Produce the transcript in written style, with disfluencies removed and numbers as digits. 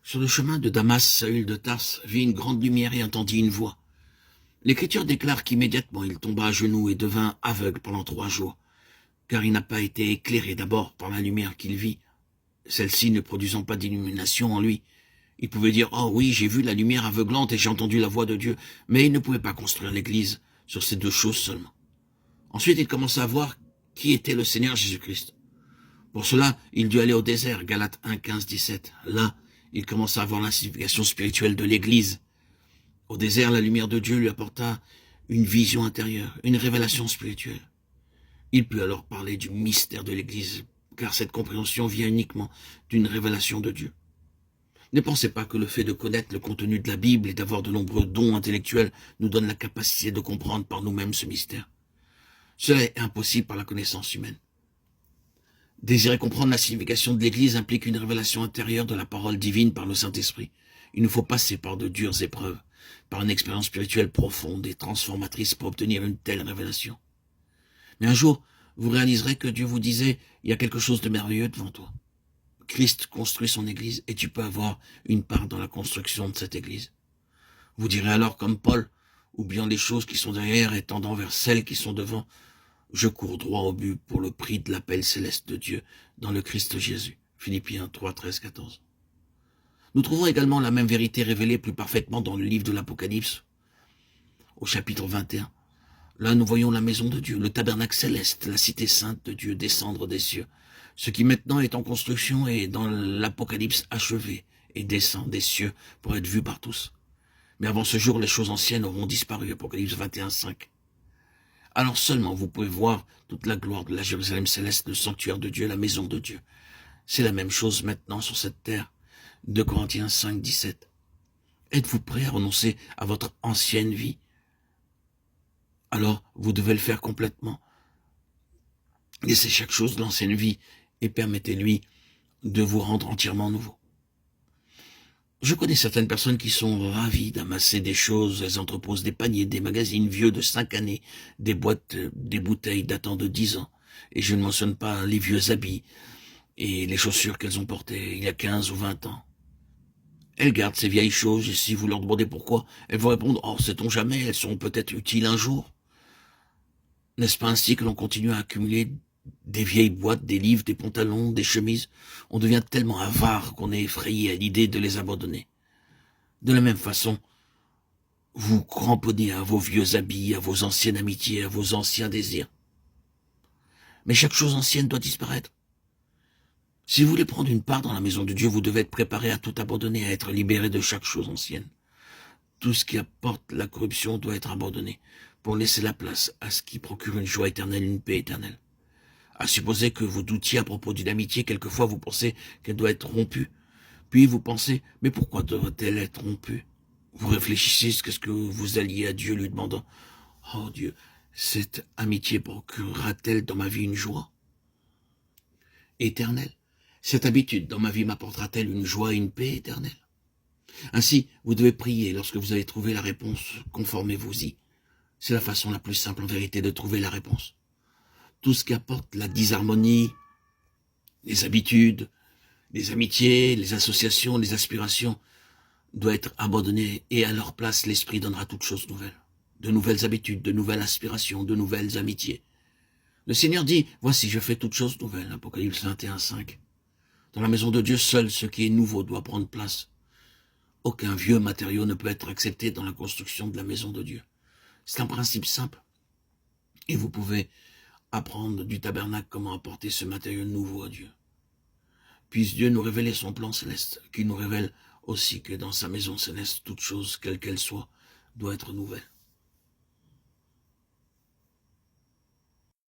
Sur le chemin de Damas, Saül de Tarse vit une grande lumière et entendit une voix. L'Écriture déclare qu'immédiatement il tomba à genoux et devint aveugle pendant 3 jours, car il n'a pas été éclairé d'abord par la lumière qu'il vit, celle-ci ne produisant pas d'illumination en lui. Il pouvait dire « Oh oui, j'ai vu la lumière aveuglante et j'ai entendu la voix de Dieu », mais il ne pouvait pas construire l'Église sur ces 2 choses seulement. Ensuite, il commença à voir qui était le Seigneur Jésus-Christ. Pour cela, il dut aller au désert, Galates 1, 15, 17. Là, il commença à voir la signification spirituelle de l'Église. Au désert, la lumière de Dieu lui apporta une vision intérieure, une révélation spirituelle. Il put alors parler du mystère de l'Église, car cette compréhension vient uniquement d'une révélation de Dieu. Ne pensez pas que le fait de connaître le contenu de la Bible et d'avoir de nombreux dons intellectuels nous donne la capacité de comprendre par nous-mêmes ce mystère. Cela est impossible par la connaissance humaine. Désirer comprendre la signification de l'Église implique une révélation intérieure de la parole divine par le Saint-Esprit. Il nous faut passer par de dures épreuves, par une expérience spirituelle profonde et transformatrice pour obtenir une telle révélation. Mais un jour, vous réaliserez que Dieu vous disait « Il y a quelque chose de merveilleux devant toi ». Christ construit son Église et tu peux avoir une part dans la construction de cette Église. Vous direz alors comme Paul, oubliant les choses qui sont derrière et tendant vers celles qui sont devant, je cours droit au but pour le prix de l'appel céleste de Dieu dans le Christ Jésus. Philippiens 3, 13, 14. Nous trouvons également la même vérité révélée plus parfaitement dans le livre de l'Apocalypse, au chapitre 21. Là, nous voyons la maison de Dieu, le tabernacle céleste, la cité sainte de Dieu descendre des cieux. Ce qui maintenant est en construction est dans l'Apocalypse achevé et descend des cieux pour être vu par tous. Mais avant ce jour, les choses anciennes auront disparu. Apocalypse 21, 5. Alors seulement vous pouvez voir toute la gloire de la Jérusalem céleste, le sanctuaire de Dieu, la maison de Dieu. C'est la même chose maintenant sur cette terre. 2 Corinthiens 5, 17. Êtes-vous prêt à renoncer à votre ancienne vie? Alors vous devez le faire complètement. Laissez chaque chose de l'ancienne vie et permettez-lui de vous rendre entièrement nouveau. Je connais certaines personnes qui sont ravies d'amasser des choses. Elles entreposent des paniers, des magazines vieux de 5 années, des boîtes, des bouteilles datant de 10 ans. Et je ne mentionne pas les vieux habits et les chaussures qu'elles ont portées il y a 15 ou 20 ans. Elles gardent ces vieilles choses et si vous leur demandez pourquoi, elles vont répondre « Oh, sait-on jamais, elles seront peut-être utiles un jour ». N'est-ce pas ainsi que l'on continue à accumuler des vieilles boîtes, des livres, des pantalons, des chemises? On devient tellement avare qu'on est effrayé à l'idée de les abandonner. De la même façon, vous cramponnez à vos vieux habits, à vos anciennes amitiés, à vos anciens désirs. Mais chaque chose ancienne doit disparaître. Si vous voulez prendre une part dans la maison de Dieu, vous devez être préparé à tout abandonner, à être libéré de chaque chose ancienne. Tout ce qui apporte la corruption doit être abandonné pour laisser la place à ce qui procure une joie éternelle, une paix éternelle. À supposer que vous doutiez à propos d'une amitié, quelquefois vous pensez qu'elle doit être rompue. Puis vous pensez, mais pourquoi devrait-elle être rompue? Vous réfléchissez ce que vous alliez à Dieu lui demandant, oh Dieu, cette amitié procurera-t-elle dans ma vie une joie éternelle? Cette habitude dans ma vie m'apportera-t-elle une joie et une paix éternelle? Ainsi, vous devez prier lorsque vous avez trouvé la réponse, conformez-vous-y. C'est la façon la plus simple en vérité de trouver la réponse. Tout ce qui apporte la disharmonie, les habitudes, les amitiés, les associations, les aspirations, doit être abandonné et à leur place, l'Esprit donnera toutes choses nouvelles. De nouvelles habitudes, de nouvelles aspirations, de nouvelles amitiés. Le Seigneur dit, voici, je fais toutes choses nouvelles. Apocalypse 21, 5. Dans la maison de Dieu, seul ce qui est nouveau doit prendre place. Aucun vieux matériau ne peut être accepté dans la construction de la maison de Dieu. C'est un principe simple. Et vous pouvez apprendre du tabernacle comment apporter ce matériau nouveau à Dieu. Puisse Dieu nous révéler son plan céleste, qui nous révèle aussi que dans sa maison céleste, toute chose, quelle qu'elle soit, doit être nouvelle.